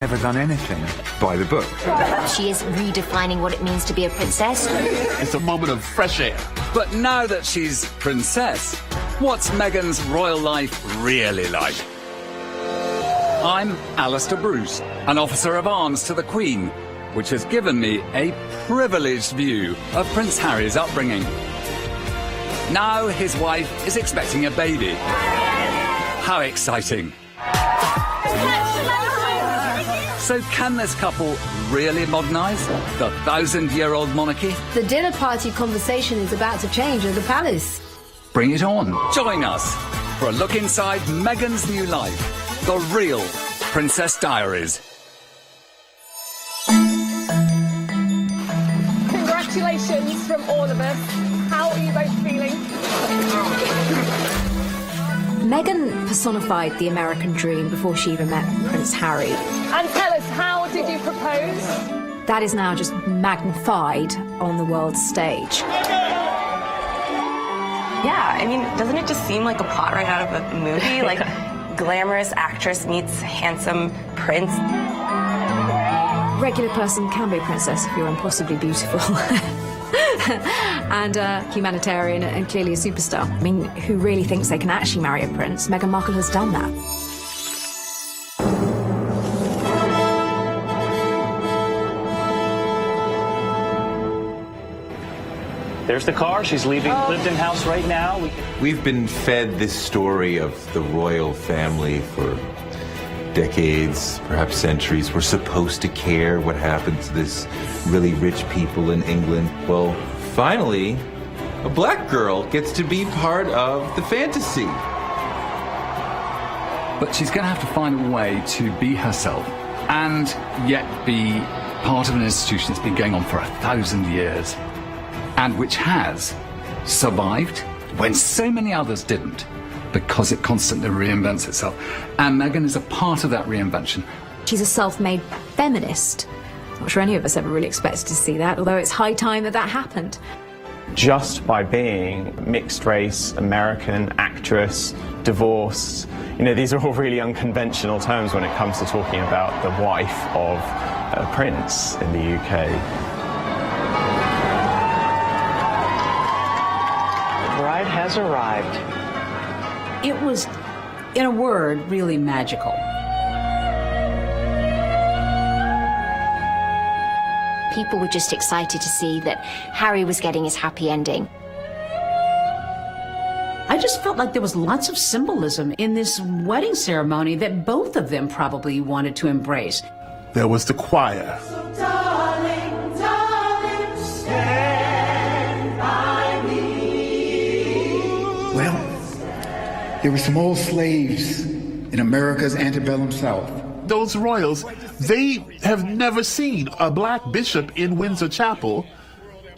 Never done anything by the book. She is redefining what it means to be a princess. It's a moment of fresh air. But now that she's princess, what's Meghan's royal life really like? I'm Alistair Bruce, an officer of arms to the Queen, which has given me a privileged view of Prince Harry's upbringing. Now his wife is expecting a baby. How exciting! So can this couple really modernise the 1,000-year-old monarchy? The dinner party conversation is about to change at the palace. Bring it on. Join us for a look inside Meghan's new life, the real Princess Diaries. Congratulations from all of us. How are you both feeling? Meghan personified the American dream before she even met Prince Harry. And tell us, how did you propose? That is now just magnified on the world stage. Yeah, I mean, doesn't it just seem like a plot right out of a movie? Like, glamorous actress meets handsome prince. Regular person can be a princess if you're impossibly beautiful. And humanitarian and clearly a superstar. I mean, who really thinks they can actually marry a prince? Meghan Markle has done that. There's the car. She's leaving Clifton House right now. We've been fed this story of the royal family for decades, perhaps centuries. We're supposed to care what happens to this really rich people in England. Well, finally, a black girl gets to be part of the fantasy. But she's going to have to find a way to be herself and yet be part of an institution that's been going on for 1,000 years and which has survived when so many others didn't, because it constantly reinvents itself. And Meghan is a part of that reinvention. She's a self-made feminist. Not sure any of us ever really expected to see that, although it's high time that that happened. Just by being mixed race, American, actress, divorced, you know, these are all really unconventional terms when it comes to talking about the wife of a prince in the UK. The bride has arrived. It was, in a word, really magical. People were just excited to see that Harry was getting his happy ending. I just felt like there was lots of symbolism in this wedding ceremony that both of them probably wanted to embrace. There was the choir. So darling, darling, stand by me. Well, there were some old slaves in America's antebellum South. Those royals, they have never seen a black bishop in Windsor Chapel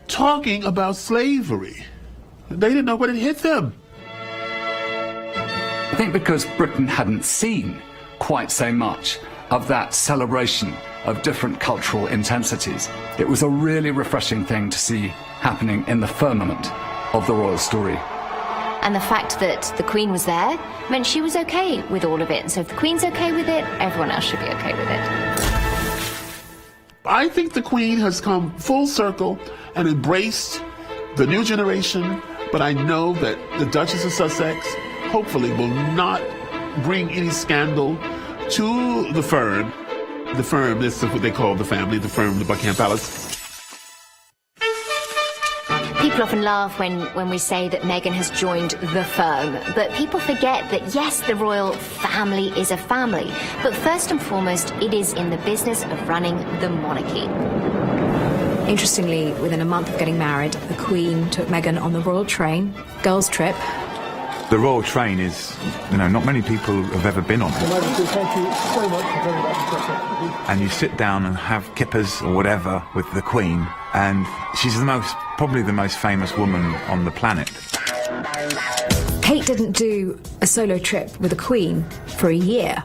talking about slavery. They didn't know what had hit them. I think because Britain hadn't seen quite so much of that celebration of different cultural intensities, it was a really refreshing thing to see happening in the firmament of the royal story. And the fact that the Queen was there meant she was okay with all of it. And so if the Queen's okay with it, everyone else should be okay with it. I think the Queen has come full circle and embraced the new generation, but I know that the Duchess of Sussex hopefully will not bring any scandal to the firm. The firm, this is what they call the family, the firm, the Buckingham Palace. People often laugh when we say that Meghan has joined the firm, but people forget that, yes, the royal family is a family, but first and foremost, it is in the business of running the monarchy. Interestingly, within a month of getting married, the Queen took Meghan on the royal train, girls' trip. The royal train is, you know, not many people have ever been on it. Thank you so much for very much. And you sit down and have kippers or whatever with the Queen, and she's probably the most famous woman on the planet. Kate didn't do a solo trip with the Queen for a year.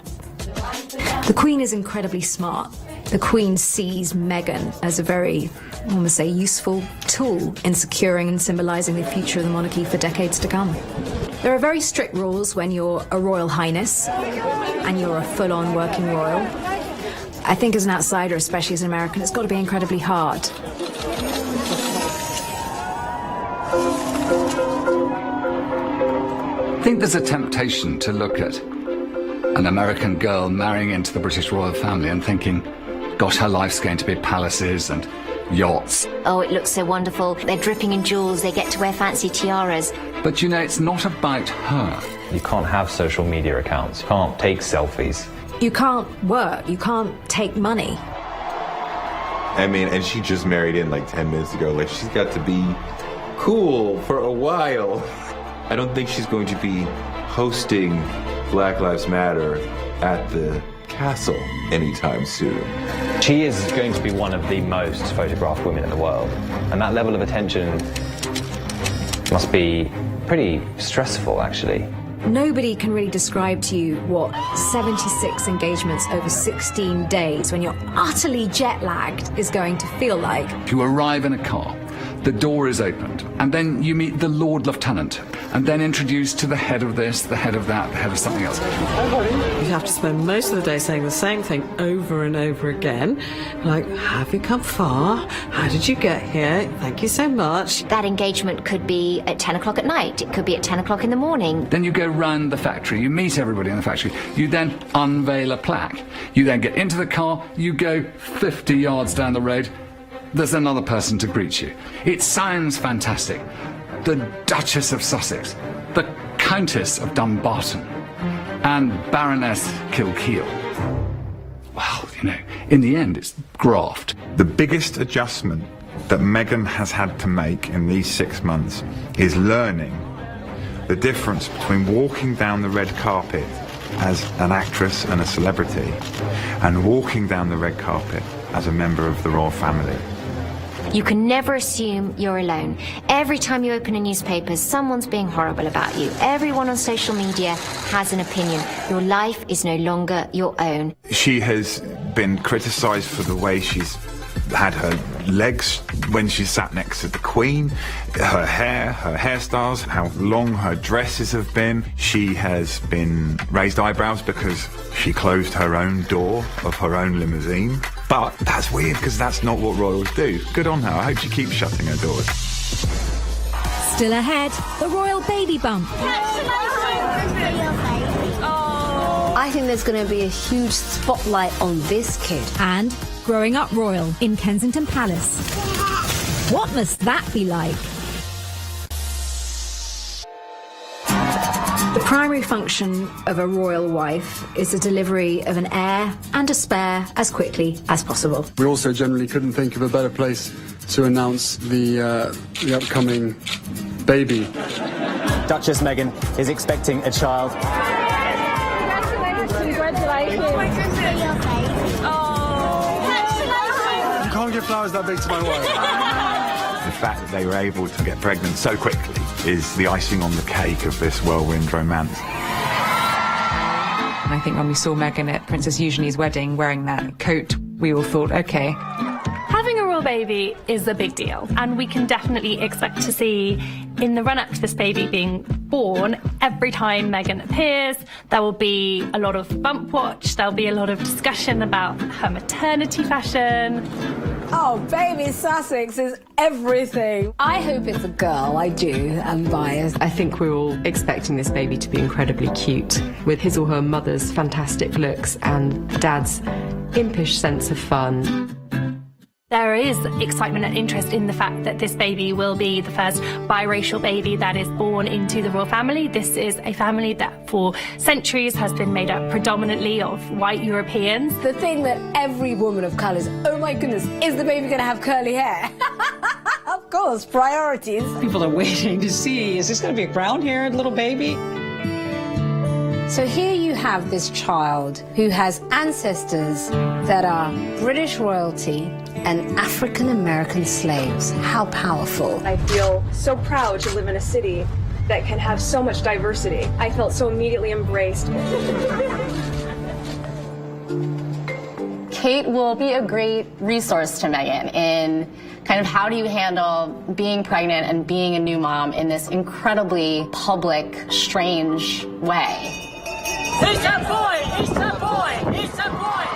The Queen is incredibly smart. The Queen sees Meghan as a very, I want to say, useful tool in securing and symbolising the future of the monarchy for decades to come. There are very strict rules when you're a Royal Highness and you're a full-on working royal. I think as an outsider, especially as an American, it's got to be incredibly hard. I think there's a temptation to look at an American girl marrying into the British royal family and thinking, gosh, her life's going to be palaces and yachts. Oh, it looks so wonderful. They're dripping in jewels. They get to wear fancy tiaras. But you know, it's not about her. You can't have social media accounts. You can't take selfies. You can't work. You can't take money. I mean, and she just married in like 10 minutes ago. Like, she's got to be cool for a while. I don't think she's going to be hosting Black Lives Matter at the castle anytime soon. She is going to be one of the most photographed women in the world. And that level of attention must be pretty stressful, actually. Nobody can really describe to you what 76 engagements over 16 days when you're utterly jet-lagged is going to feel like. You arrive in a car, the door is opened, and then you meet the Lord Lieutenant, and then introduced to the head of this, the head of that, the head of something else. You have to spend most of the day saying the same thing over and over again. Like, have you come far? How did you get here? Thank you so much. That engagement could be at 10 o'clock at night. It could be at 10 o'clock in the morning. Then you go round the factory, you meet everybody in the factory, you then unveil a plaque. You then get into the car, you go 50 yards down the road, there's another person to greet you. It sounds fantastic. The Duchess of Sussex, the Countess of Dumbarton, and Baroness Kilkeel. Well, you know, in the end, it's graft. The biggest adjustment that Meghan has had to make in these 6 months is learning the difference between walking down the red carpet as an actress and a celebrity and walking down the red carpet as a member of the royal family. You can never assume you're alone. Every time you open a newspaper, someone's being horrible about you. Everyone on social media has an opinion. Your life is no longer your own. She has been criticised for the way she's had her legs when she sat next to the Queen, her hair, her hairstyles, how long her dresses have been. She has been raised eyebrows because she closed her own door of her own limousine. But that's weird because that's not what royals do. Good on her. I hope she keeps shutting her doors. Still ahead, the royal baby bump. I think there's going to be a huge spotlight on this kid. And growing up royal in Kensington Palace. What must that be like? The primary function of a royal wife is the delivery of an heir and a spare as quickly as possible. We also generally couldn't think of a better place to announce the upcoming baby. Duchess Meghan is expecting a child. Congratulations. You can't give flowers that big to my wife. The fact that they were able to get pregnant so quickly is the icing on the cake of this whirlwind romance. I think when we saw Meghan at Princess Eugenie's wedding wearing that coat, we all thought, okay. Having a royal baby is a big deal, and we can definitely expect to see in the run-up to this baby being born, every time Meghan appears, there will be a lot of bump watch, there'll be a lot of discussion about her maternity fashion. Oh, baby Sussex is everything. I hope it's a girl. I do. I'm biased. I think we're all expecting this baby to be incredibly cute, with his or her mother's fantastic looks and dad's impish sense of fun. There is excitement and interest in the fact that this baby will be the first biracial baby that is born into the royal family. This is a family that for centuries has been made up predominantly of white Europeans. The thing that every woman of colour is, oh my goodness, is the baby going to have curly hair? Of course, priorities. People are waiting to see, is this going to be a brown-haired little baby? So here you have this child who has ancestors that are British royalty and African-American slaves. How powerful. I feel so proud to live in a city that can have so much diversity. I felt so immediately embraced. Kate will be a great resource to Meghan in kind of how do you handle being pregnant and being a new mom in this incredibly public, strange way. It's a boy! It's a boy! It's a boy!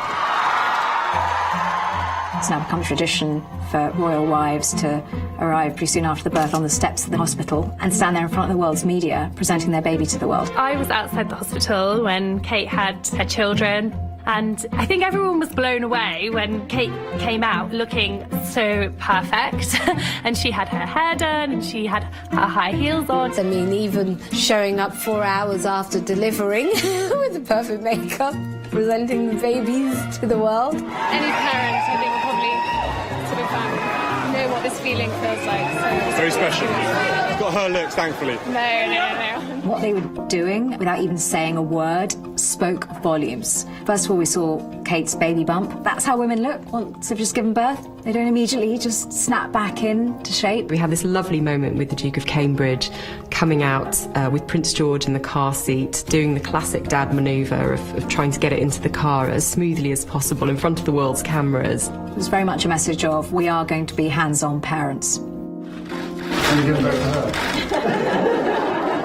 It's now become tradition for royal wives to arrive pretty soon after the birth on the steps of the hospital and stand there in front of the world's media presenting their baby to the world. I was outside the hospital when Kate had her children, and I think everyone was blown away when Kate came out looking so perfect. And she had her hair done and she had her high heels on. I mean, even showing up 4 hours after delivering with the perfect makeup, presenting the babies to the world. Any parent, I think, will probably sort of know what this feeling feels like. So. Very special. You've got her looks, thankfully. No. What they were doing, without even saying a word, spoke volumes. First of all, we saw Kate's baby bump. That's how women look once they've just given birth. They don't immediately just snap back into shape. We had this lovely moment with the Duke of Cambridge coming out with Prince George in the car seat, doing the classic dad manoeuvre of trying to get it into the car as smoothly as possible in front of the world's cameras. It was very much a message of, we are going to be hands-on parents.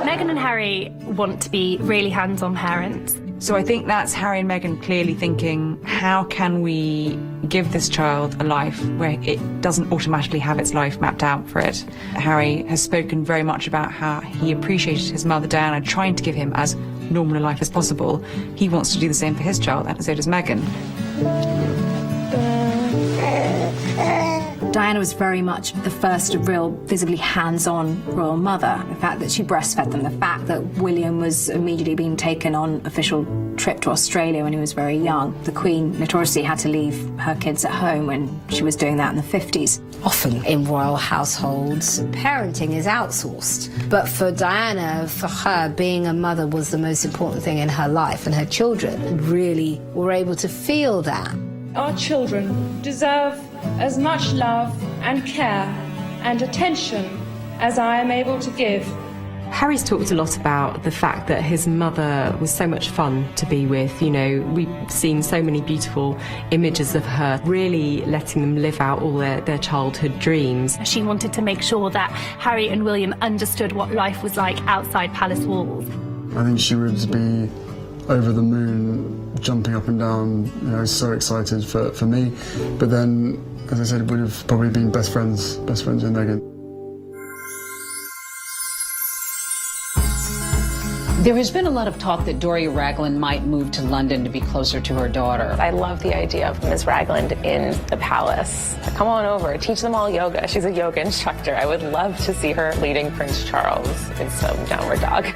Meghan and Harry want to be really hands-on parents. So I think that's Harry and Meghan clearly thinking, how can we give this child a life where it doesn't automatically have its life mapped out for it? Harry has spoken very much about how he appreciated his mother Diana trying to give him as normal a life as possible. He wants to do the same for his child, and so does Meghan. Diana was very much the first real visibly hands-on royal mother. The fact that she breastfed them, the fact that William was immediately being taken on official trip to Australia when he was very young. The Queen notoriously had to leave her kids at home when she was doing that in the 50s. Often in royal households, parenting is outsourced. But for Diana, for her, being a mother was the most important thing in her life, and her children really were able to feel that. Our children deserve as much love and care and attention as I am able to give. Harry's talked a lot about the fact that his mother was so much fun to be with. You know, we've seen so many beautiful images of her really letting them live out all their childhood dreams. She wanted to make sure that Harry and William understood what life was like outside palace walls. I think she would be over the moon, jumping up and down, you know, so excited for me. But then, as I said, would have probably been best friends with Meghan. There has been a lot of talk that Doria Ragland might move to London to be closer to her daughter. I love the idea of Ms. Ragland in the palace. Come on over, teach them all yoga. She's a yoga instructor. I would love to see her leading Prince Charles in some downward dog.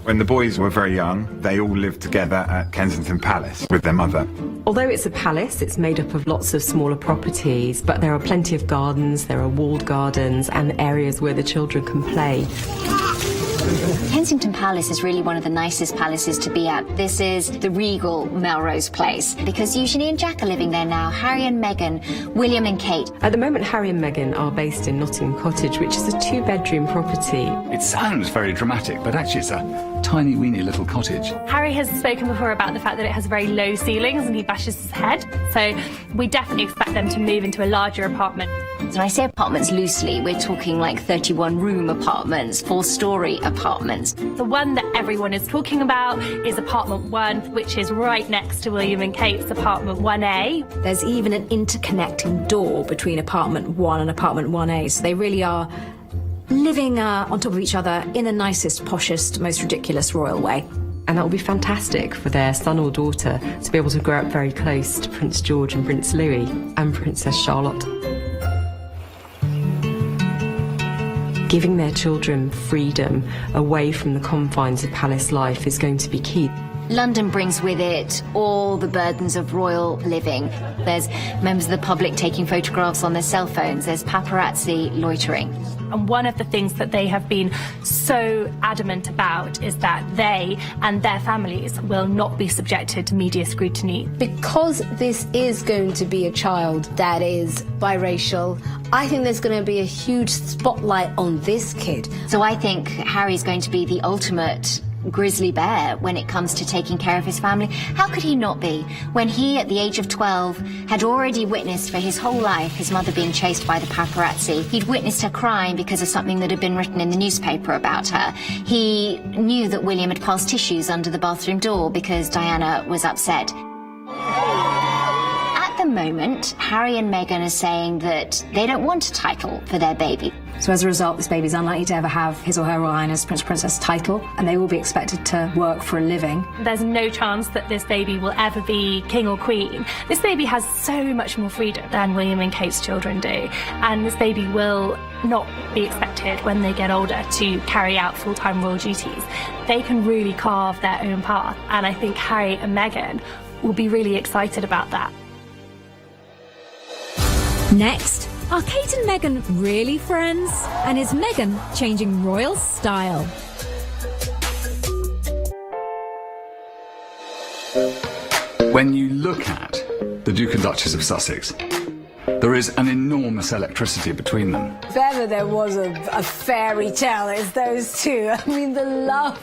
When the boys were very young, they all lived together at Kensington Palace with their mother. Although it's a palace, it's made up of lots of smaller properties, but there are plenty of gardens, there are walled gardens and areas where the children can play. Kensington Palace is really one of the nicest palaces to be at. This is the regal Melrose Place, because Eugenie and Jack are living there now, Harry and Meghan, William and Kate. At the moment, Harry and Meghan are based in Nottingham Cottage, which is a 2-bedroom property. It sounds very dramatic, but actually it's a tiny, weeny little cottage. Harry has spoken before about the fact that it has very low ceilings and he bashes his head. So we definitely expect them to move into a larger apartment. So I say apartments loosely, we're talking like 31-room apartments, 4-story apartments. The one that everyone is talking about is apartment 1, which is right next to William and Kate's apartment 1A. There's even an interconnecting door between apartment 1 and apartment 1A, so they really are living on top of each other in the nicest, poshest, most ridiculous royal way. And that will be fantastic for their son or daughter to be able to grow up very close to Prince George and Prince Louis and Princess Charlotte. Giving their children freedom away from the confines of palace life is going to be key. London brings with it all the burdens of royal living. There's members of the public taking photographs on their cell phones. There's paparazzi loitering. And one of the things that they have been so adamant about is that they and their families will not be subjected to media scrutiny. Because this is going to be a child that is biracial, I think there's going to be a huge spotlight on this kid. So I think Harry's going to be the ultimate grizzly bear when it comes to taking care of his family. How could he not be when he, at the age of 12, had already witnessed for his whole life his mother being chased by the paparazzi? He'd witnessed her crying because of something that had been written in the newspaper about her. He knew that William had passed tissues under the bathroom door because Diana was upset. At the moment, Harry and Meghan are saying that they don't want a title for their baby. So as a result, this baby's unlikely to ever have his or her Royal Highness Prince or Princess title, and they will be expected to work for a living. There's no chance that this baby will ever be king or queen. This baby has so much more freedom than William and Kate's children do, and this baby will not be expected when they get older to carry out full-time royal duties. They can really carve their own path, and I think Harry and Meghan will be really excited about that. Next, are Kate and Meghan really friends? And is Meghan changing royal style? When you look at the Duke and Duchess of Sussex, there is an enormous electricity between them. If ever there was a fairy tale, it's those two. I mean, the love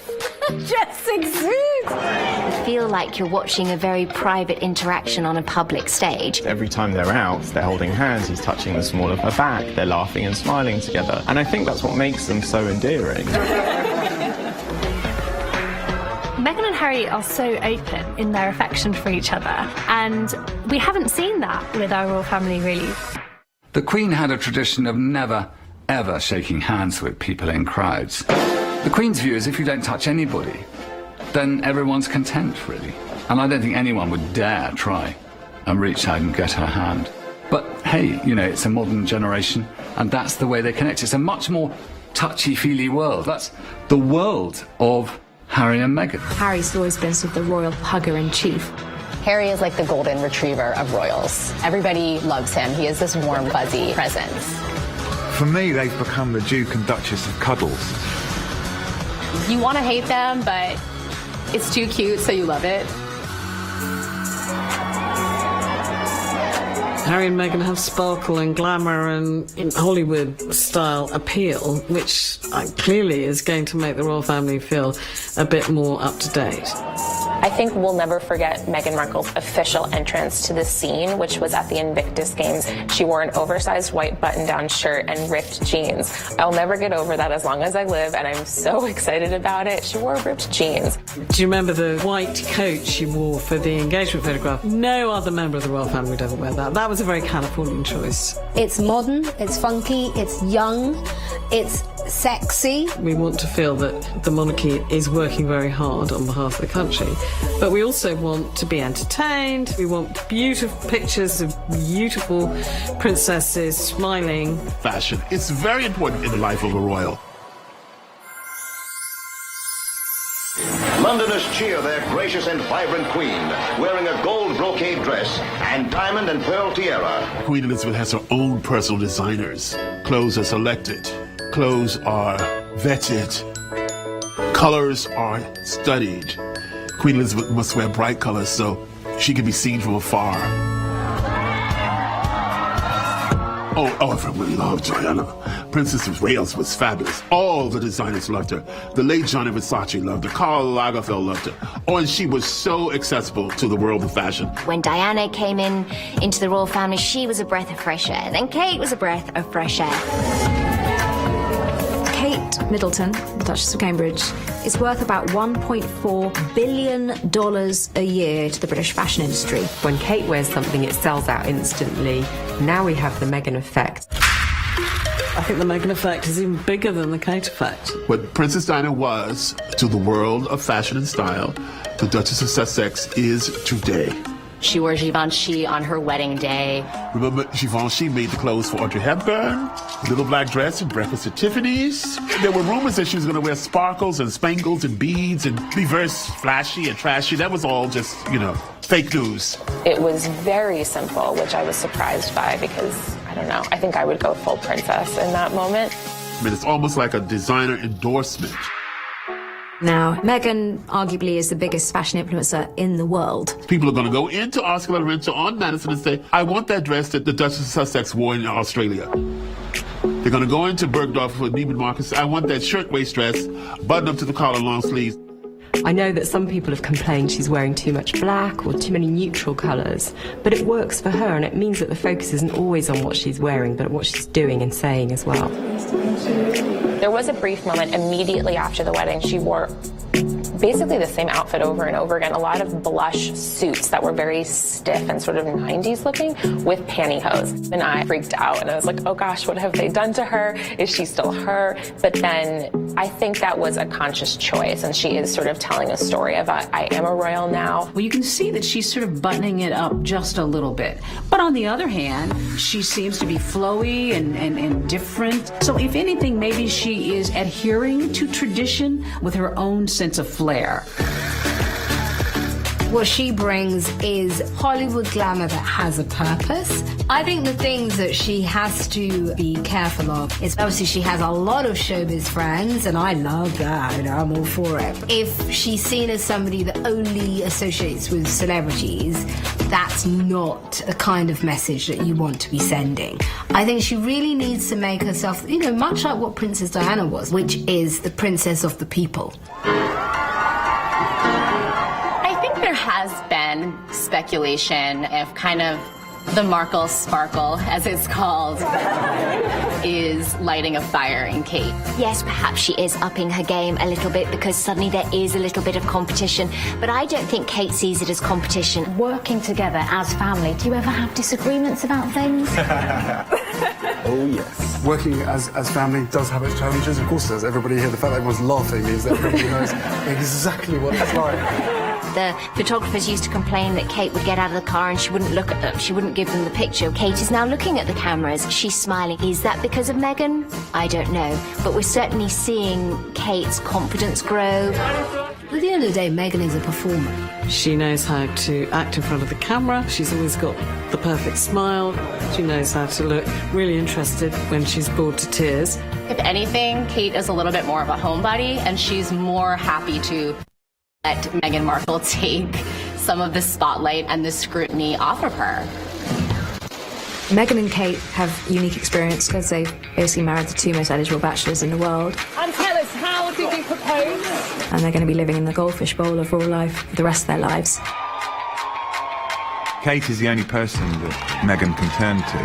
just exudes. You feel like you're watching a very private interaction on a public stage. Every time they're out, they're holding hands, he's touching the small of her back, they're laughing and smiling together. And I think that's what makes them so endearing. Meghan and Harry are so open in their affection for each other, and we haven't seen that with our royal family, really. The Queen had a tradition of never, ever shaking hands with people in crowds. The Queen's view is if you don't touch anybody, then everyone's content, really. And I don't think anyone would dare try and reach out and get her hand. But hey, you know, it's a modern generation, and that's the way they connect. It's a much more touchy-feely world. That's the world of Harry and Meghan. Harry's always been sort of the royal hugger-in-chief. Harry is like the golden retriever of royals. Everybody loves him. He is this warm, fuzzy presence. For me, they've become the Duke and Duchess of Cuddles. You want to hate them, but it's too cute, so you love it. Harry and Meghan have sparkle and glamour and Hollywood-style appeal, which clearly is going to make the royal family feel a bit more up-to-date. I think we'll never forget Meghan Markle's official entrance to the scene, which was at the Invictus Games. She wore an oversized white button-down shirt and ripped jeans. I'll never get over that as long as I live, and I'm so excited about it. She wore ripped jeans. Do you remember the white coat she wore for the engagement photograph? No other member of the royal family would ever wear that. That was a very Californian choice. It's modern, it's funky, it's young, it's sexy. We want to feel that the monarchy is working very hard on behalf of the country, but we also want to be entertained. We want beautiful pictures of beautiful princesses smiling. Fashion. It's very important in the life of a royal. Londoners cheer their gracious and vibrant queen, wearing a gold brocade dress and diamond and pearl tiara. Queen Elizabeth has her own personal designers. Clothes are selected. Clothes are vetted. Colors are studied. Queen Elizabeth must wear bright colors so she can be seen from afar. Oh, everyone loved Diana. Princess of Wales was fabulous. All the designers loved her. The late Gianni Versace loved her. Karl Lagerfeld loved her. Oh, and she was so accessible to the world of fashion. When Diana came into the royal family, she was a breath of fresh air. Then Kate was a breath of fresh air. Kate Middleton, the Duchess of Cambridge, is worth about $1.4 billion a year to the British fashion industry. When Kate wears something, it sells out instantly. Now we have the Meghan effect. I think the Meghan effect is even bigger than the Kate effect. What Princess Diana was to the world of fashion and style, the Duchess of Sussex is today. She wore Givenchy on her wedding day. Remember, Givenchy made the clothes for Audrey Hepburn, little black dress and breakfast at Tiffany's. There were rumors that she was going to wear sparkles and spangles and beads and be very flashy and trashy. That was all just, fake news. It was very simple, which I was surprised by because, I don't know, I think I would go full princess in that moment. I mean, it's almost like a designer endorsement. Now, Meghan arguably is the biggest fashion influencer in the world. People are going to go into Oscar de la Renta on Madison and say, I want that dress that the Duchess of Sussex wore in Australia. They're going to go into Bergdorf with Neiman Marcus. I want that shirtwaist dress, button up to the collar, long sleeves. I know that some people have complained she's wearing too much black or too many neutral colours, but it works for her, and it means that the focus isn't always on what she's wearing, but what she's doing and saying as well. There was a brief moment immediately after the wedding. She wore basically the same outfit over and over again. A lot of blush suits that were very stiff and sort of 90s looking with pantyhose. And I freaked out and I was like, oh gosh, what have they done to her? Is she still her? But then I think that was a conscious choice, and she is sort of telling a story about, I am a royal now. Well, you can see that she's sort of buttoning it up just a little bit. But on the other hand, she seems to be flowy and different. So if anything, maybe she is adhering to tradition with her own sense of flair. What she brings is Hollywood glamour that has a purpose. I think the things that she has to be careful of is obviously she has a lot of showbiz friends, and I love that, you know, I'm all for it. If she's seen as somebody that only associates with celebrities, that's not the kind of message that you want to be sending. I think she really needs to make herself, you know, much like what Princess Diana was, which is the princess of the people. There has been speculation if kind of the Markle sparkle, as it's called, is lighting a fire in Kate. Yes, perhaps she is upping her game a little bit because suddenly there is a little bit of competition, but I don't think Kate sees it as competition. Working together as family, do you ever have disagreements about things? Oh, yes. Working as family does have its challenges. Of course it does. Everybody here, the fact that everyone's laughing means that everybody knows exactly what it's like. The photographers used to complain that Kate would get out of the car and she wouldn't look at them. She wouldn't give them the picture. Kate is now looking at the cameras. She's smiling. Is that because of Meghan? I don't know. But we're certainly seeing Kate's confidence grow. At the end of the day, Meghan is a performer. She knows how to act in front of the camera. She's always got the perfect smile. She knows how to look really interested when she's bored to tears. If anything, Kate is a little bit more of a homebody, and she's more happy to let Meghan Markle take some of the spotlight and the scrutiny off of her. Meghan and Kate have unique experience because they've basically married the two most eligible bachelors in the world. And tell us, how did you propose? And they're going to be living in the goldfish bowl of royal life for the rest of their lives. Kate is the only person that Meghan can turn to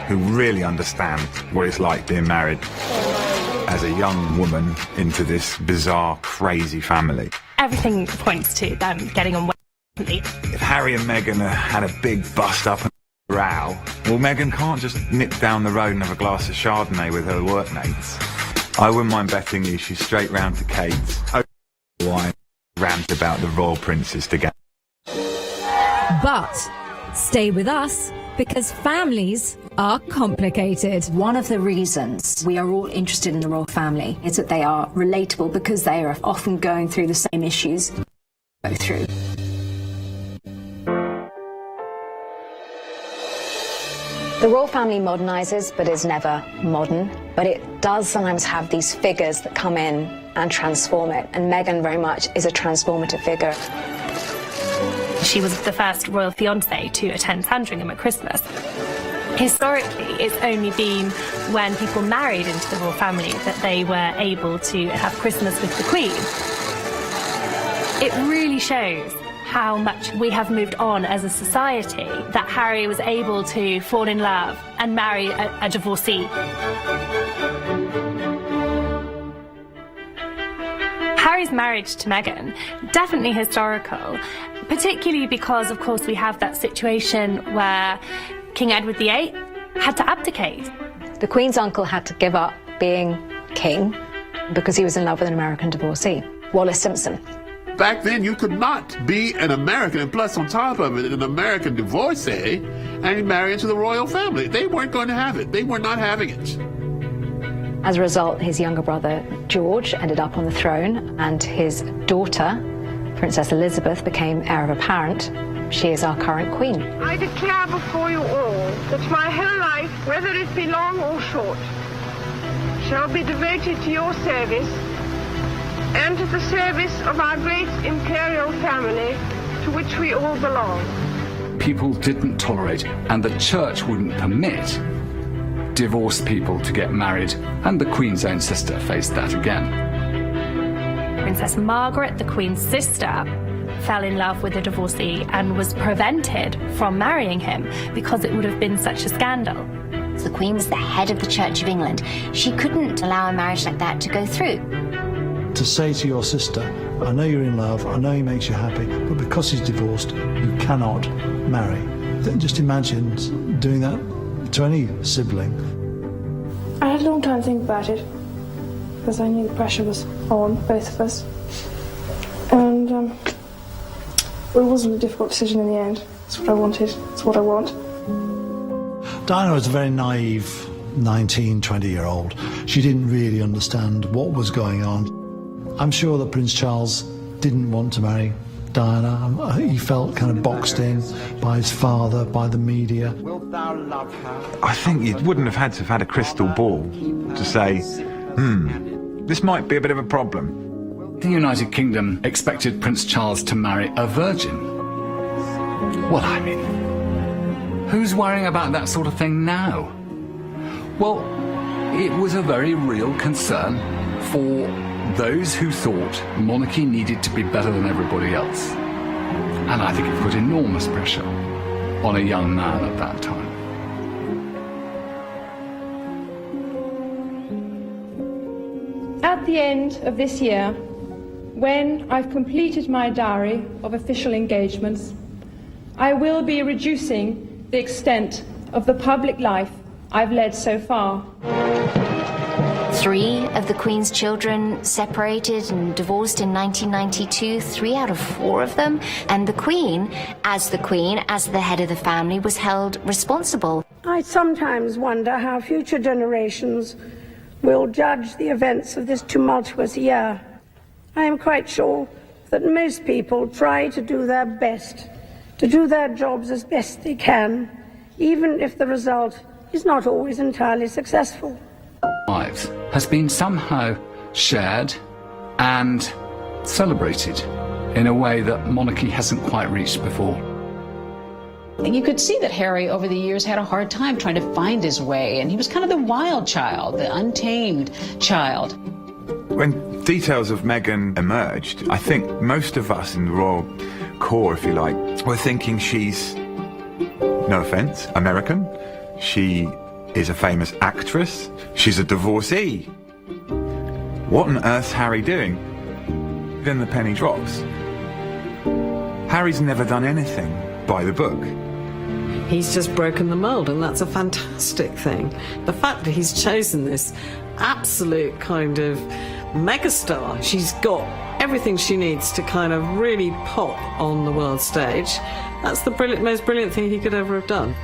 who really understands what it's like being married as a young woman into this bizarre, crazy family. Everything points to them getting on well. If Harry and Meghan had a big bust-up and row, well, Meghan can't just nip down the road and have a glass of Chardonnay with her workmates. I wouldn't mind betting you she's straight round to Kate's wine, rant about the royal princes together. But stay with us, because families are complicated. One of the reasons we are all interested in the royal family is that they are relatable, because they are often going through the same issues we go through. The royal family modernizes, but is never modern. But it does sometimes have these figures that come in and transform it. And Meghan very much is a transformative figure. She was the first royal fiancée to attend Sandringham at Christmas. Historically, it's only been when people married into the royal family that they were able to have Christmas with the Queen. It really shows how much we have moved on as a society that Harry was able to fall in love and marry a divorcee. Harry's marriage to Meghan, definitely historical, particularly because, of course, we have that situation where King Edward VIII had to abdicate. The Queen's uncle had to give up being king because he was in love with an American divorcee, Wallis Simpson. Back then, you could not be an American, and plus, on top of it, an American divorcee, and marry into the royal family. They weren't going to have it. They were not having it. As a result, his younger brother, George, ended up on the throne, and his daughter, Princess Elizabeth, became heir apparent. She is our current queen. I declare before you all that my whole life, whether it be long or short, shall be devoted to your service and to the service of our great imperial family to which we all belong. People didn't tolerate, and the church wouldn't permit, divorced people to get married, and the Queen's own sister faced that again. Princess Margaret, the Queen's sister, fell in love with a divorcee and was prevented from marrying him because it would have been such a scandal. The Queen was the head of the Church of England. She couldn't allow a marriage like that to go through. To say to your sister, I know you're in love, I know he makes you happy, but because he's divorced, you cannot marry. Then just imagine doing that to any sibling. I had a long time to think about it, because I knew the pressure was on both of us. And it wasn't a difficult decision in the end. It's what I wanted, it's what I want. Diana was a very naive 19, 20-year-old. She didn't really understand what was going on. I'm sure that Prince Charles didn't want to marry Diana. He felt kind of boxed in by his father, by the media. Wilt thou love her? I think you wouldn't have had to have had a crystal ball to say, this might be a bit of a problem. The United Kingdom expected Prince Charles to marry a virgin. Well, I mean, who's worrying about that sort of thing now? Well, it was a very real concern for those who thought monarchy needed to be better than everybody else. And I think it put enormous pressure on a young man at that time. At the end of this year, when I've completed my diary of official engagements, I will be reducing the extent of the public life I've led so far. 3 of the Queen's children separated and divorced in 1992, 3 out of 4 of them. And the Queen, as the head of the family, was held responsible. I sometimes wonder how future generations will judge the events of this tumultuous year. I am quite sure that most people try to do their best, to do their jobs as best they can, even if the result is not always entirely successful. Lives has been somehow shared and celebrated in a way that monarchy hasn't quite reached before. And you could see that Harry over the years had a hard time trying to find his way, and he was kind of the wild child, the untamed child. When details of Meghan emerged, I think most of us in the royal core, if you like, were thinking she's, no offence, American. She is a famous actress. She's a divorcee. What on earth's Harry doing? Then the penny drops. Harry's never done anything by the book. He's just broken the mould, and that's a fantastic thing. The fact that he's chosen this absolute kind of megastar, she's got everything she needs to kind of really pop on the world stage. That's the most brilliant thing he could ever have done.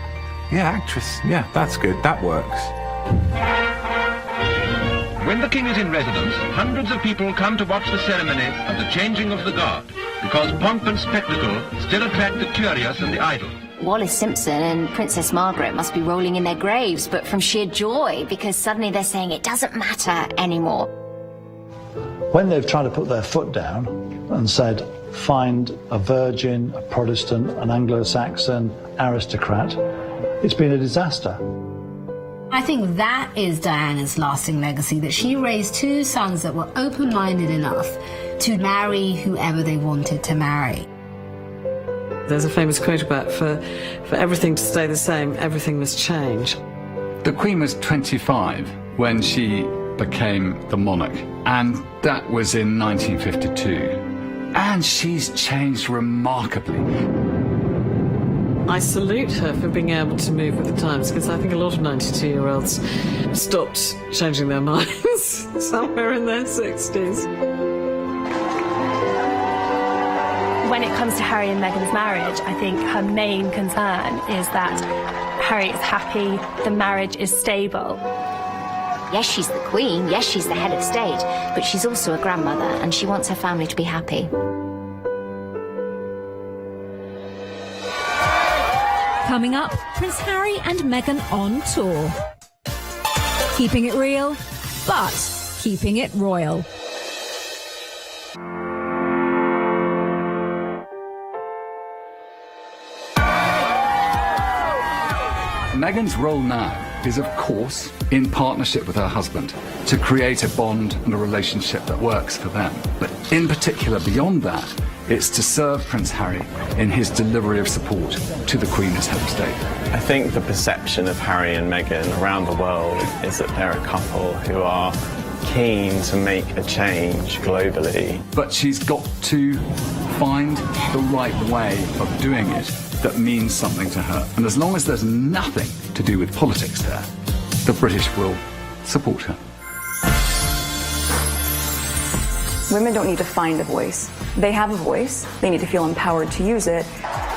Yeah, actress. Yeah, that's good. That works. When the king is in residence, hundreds of people come to watch the ceremony of the changing of the guard, because pomp and spectacle still attract the curious and the idle. Wallis Simpson and Princess Margaret must be rolling in their graves, but from sheer joy, because suddenly they're saying it doesn't matter anymore. When they've tried to put their foot down and said, find a virgin, a Protestant, an Anglo-Saxon aristocrat, it's been a disaster. I think that is Diana's lasting legacy, that she raised 2 sons that were open-minded enough to marry whoever they wanted to marry. There's a famous quote about, for everything to stay the same, everything must change. The Queen was 25 when she became the monarch, and that was in 1952. And she's changed remarkably. I salute her for being able to move with the times, because I think a lot of 92-year-olds stopped changing their minds somewhere in their 60s. When it comes to Harry and Meghan's marriage, I think her main concern is that Harry is happy, the marriage is stable. Yes, she's the Queen, yes, she's the head of state, but she's also a grandmother, and she wants her family to be happy. Coming up, Prince Harry and Meghan on tour. Keeping it real, but keeping it royal. Meghan's role now is, of course, in partnership with her husband, to create a bond and a relationship that works for them. But in particular, beyond that, it's to serve Prince Harry in his delivery of support to the Queen as head of state. I think the perception of Harry and Meghan around the world is that they're a couple who are keen to make a change globally. But she's got to find the right way of doing it that means something to her. And as long as there's nothing to do with politics there, the British will support her. Women don't need to find a voice. They have a voice. They need to feel empowered to use it.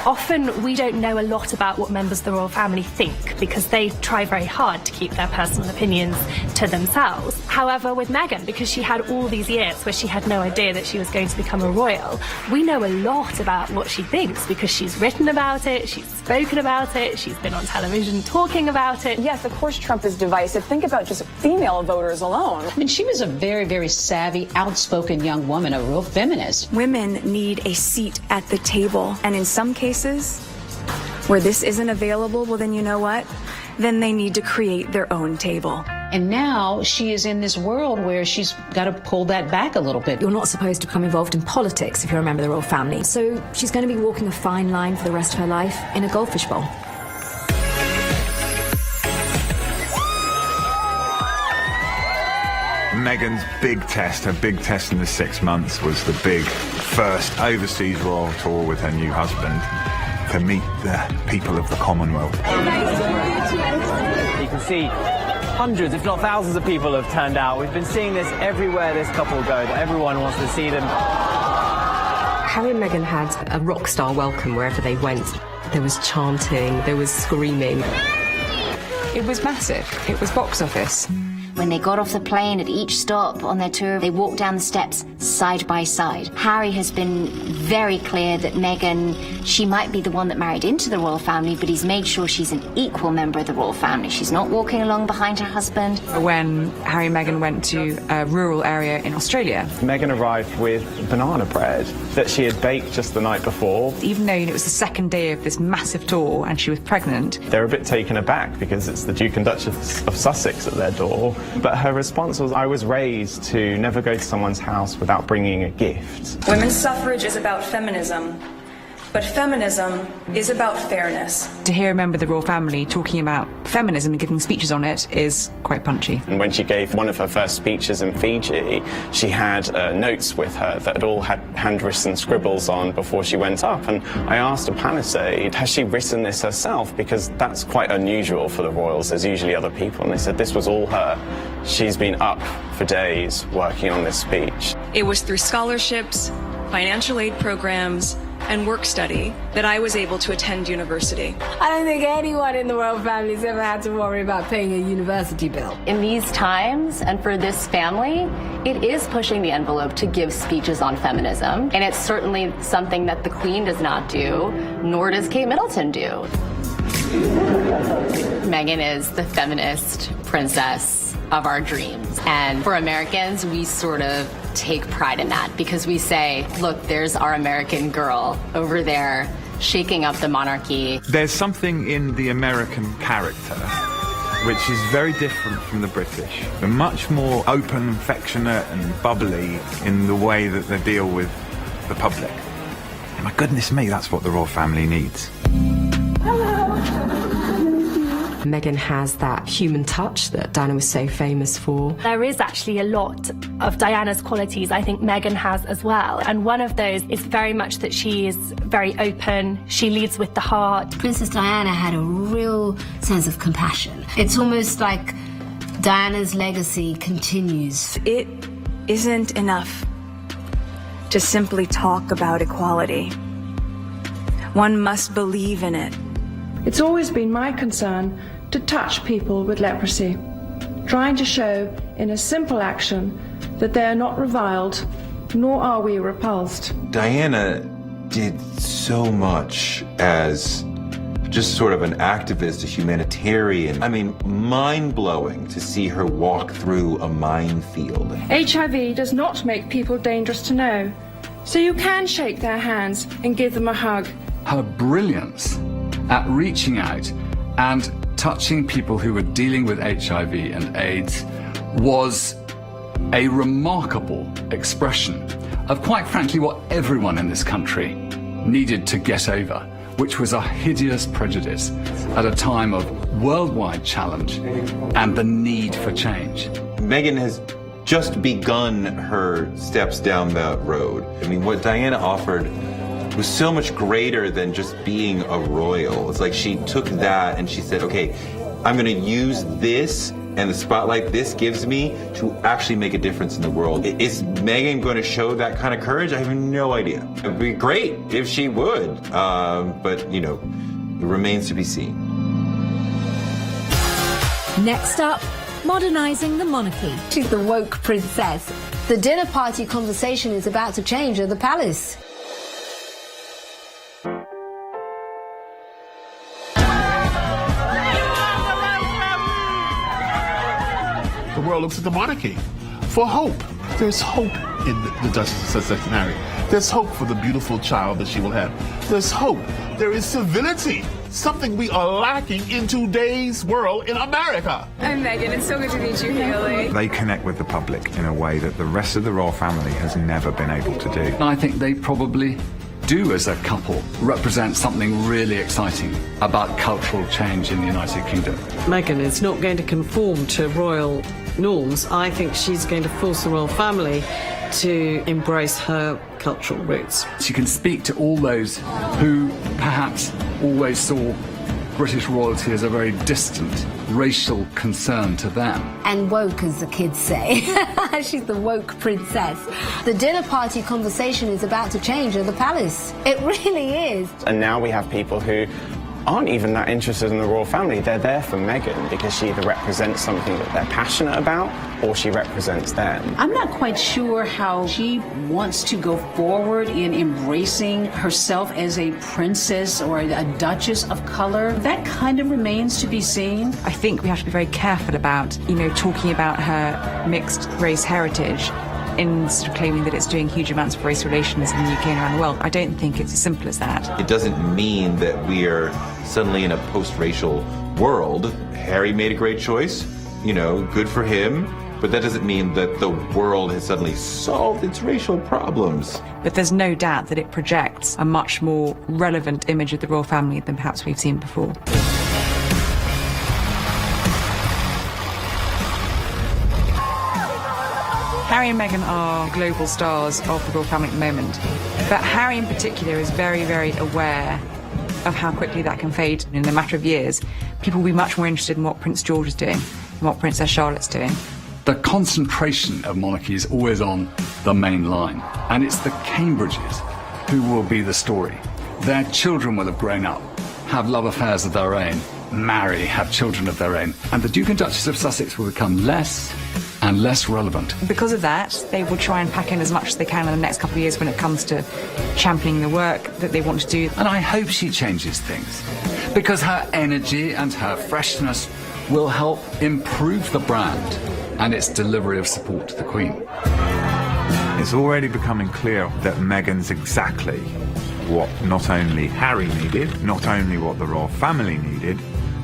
Often we don't know a lot about what members of the royal family think because they try very hard to keep their personal opinions to themselves. However, with Meghan, because she had all these years where she had no idea that she was going to become a royal, we know a lot about what she thinks because she's written about it, she's spoken about it, she's been on television talking about it. Yes, of course Trump is divisive. Think about just female voters alone. I mean, she was a very, very savvy, outspoken young woman, a real feminist. Women need a seat at the table, and in some cases where this isn't available, well then you know what? Then they need to create their own table. And now she is in this world where she's got to pull that back a little bit. You're not supposed to become involved in politics if you're a member of the royal family. So she's going to be walking a fine line for the rest of her life in a goldfish bowl. Meghan's big test, her big test in the 6 months, was the big first overseas royal tour with her new husband to meet the people of the Commonwealth. You can see hundreds, if not thousands of people have turned out. We've been seeing this everywhere this couple go, that everyone wants to see them. Harry and Meghan had a rock star welcome wherever they went. There was chanting, there was screaming. It was massive. It was box office. When they got off the plane at each stop on their tour, they walked down the steps side by side. Harry has been very clear that Meghan, she might be the one that married into the royal family, but he's made sure she's an equal member of the royal family. She's not walking along behind her husband. When Harry and Meghan went to a rural area in Australia, Meghan arrived with banana bread that she had baked just the night before. even though it was the second day of this massive tour and she was pregnant, They're a bit taken aback because it's the Duke and Duchess of Sussex at their door. But her response was, I was raised to never go to someone's house without bringing a gift. Women's suffrage is about feminism, but feminism is about fairness. to hear a member of the royal family talking about feminism and giving speeches on it is quite punchy. And when she gave one of her first speeches in Fiji, she had notes with her that all had handwritten scribbles on before she went up. And I asked a palisade, has she written this herself? Because that's quite unusual for the royals. There's usually other people. And they said this was all her. She's been up for days working on this speech. It was through scholarships, financial aid programs, and work study that I was able to attend university. I don't think anyone in the royal family has ever had to worry about paying a university bill. In these times, and for this family, it is pushing the envelope to give speeches on feminism. And it's certainly something that the Queen does not do, nor does Kate Middleton do. Meghan is the feminist princess of our dreams. And for Americans, we sort of take pride in that because we say, look, there's our American girl over there shaking up the monarchy. There's something in the American character which is very different from the British. They're much more open, affectionate and bubbly in the way that they deal with the public. And my goodness me, that's what the royal family needs. Meghan has that human touch that Diana was so famous for. There is actually a lot of Diana's qualities I think Meghan has as well. And one of those is very much that she is very open. She leads with the heart. Princess Diana had a real sense of compassion. It's almost like Diana's legacy continues. It isn't enough to simply talk about equality. One must believe in it. It's always been my concern to touch people with leprosy, trying to show in a simple action that they are not reviled, nor are we repulsed. Diana did so much as just sort of an activist, a humanitarian. I mean, mind-blowing to see her walk through a minefield. HIV does not make people dangerous to know, so you can shake their hands and give them a hug. Her brilliance at reaching out and touching people who were dealing with HIV and AIDS was a remarkable expression of, quite frankly, what everyone in this country needed to get over, which was a hideous prejudice at a time of worldwide challenge and the need for change. Meghan has just begun her steps down that road. I mean, what Diana offered was so much greater than just being a royal. It's like she took that and she said, okay, I'm going to use this and the spotlight this gives me to actually make a difference in the world. Is Meghan going to show that kind of courage? I have no idea. It would be great if she would, but, you know, it remains to be seen. Next up, modernising the monarchy. She's the woke princess. The dinner party conversation is about to change at the palace. The world looks at the monarchy for hope. There's hope in the Duchess of Sussex and Harry. There's hope for the beautiful child that she will have. There's hope. There is civility, something we are lacking in today's world in America. I'm Meghan. It's so good to meet you, Haley. They connect with the public in a way that the rest of the royal family has never been able to do. And I think they probably do, as a couple, represent something really exciting about cultural change in the United Kingdom. Meghan is not going to conform to royal norms. I think she's going to force the royal family to embrace her cultural roots. She can speak to all those who perhaps always saw British royalty as a very distant racial concern to them. And woke, as the kids say. She's the woke princess. The dinner party conversation is about to change at the palace. It really is. And now we have people who aren't even that interested in the royal family. They're there for Meghan because she either represents something that they're passionate about or she represents them. I'm not quite sure how she wants to go forward in embracing herself as a princess or a duchess of color. That kind of remains to be seen. I think we have to be very careful about, talking about her mixed race heritage in sort of claiming that it's doing huge amounts of race relations in the UK and around the world. I don't think it's as simple as that. It doesn't mean that we are suddenly in a post-racial world. Harry made a great choice, good for him, but that doesn't mean that the world has suddenly solved its racial problems. But there's no doubt that it projects a much more relevant image of the royal family than perhaps we've seen before. Harry and Meghan are global stars of the royal family at the moment. But Harry in particular is very, very aware of how quickly that can fade. In a matter of years, people will be much more interested in what Prince George is doing and what Princess Charlotte's doing. The concentration of monarchy is always on the main line, and it's the Cambridges who will be the story. Their children will have grown up, have love affairs of their own, marry, have children of their own, and the Duke and Duchess of Sussex will become less and less relevant. Because of that, they will try and pack in as much as they can in the next couple of years when it comes to championing the work that they want to do. And I hope she changes things, because her energy and her freshness will help improve the brand and its delivery of support to the Queen. It's already becoming clear that Meghan's exactly what not only Harry needed, not only what the royal family needed,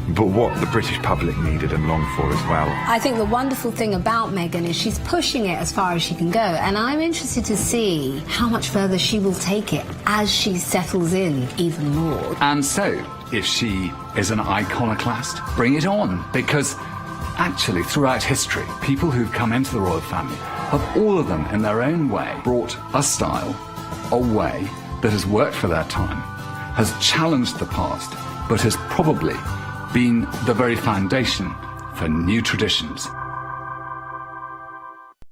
but what the British public needed and longed for as well. I think the wonderful thing about Meghan is she's pushing it as far as she can go, and I'm interested to see how much further she will take it as she settles in even more. And so, if she is an iconoclast, bring it on, because actually throughout history, people who've come into the royal family have all of them in their own way brought a style, a way that has worked for their time, has challenged the past, but has probably been the very foundation for new traditions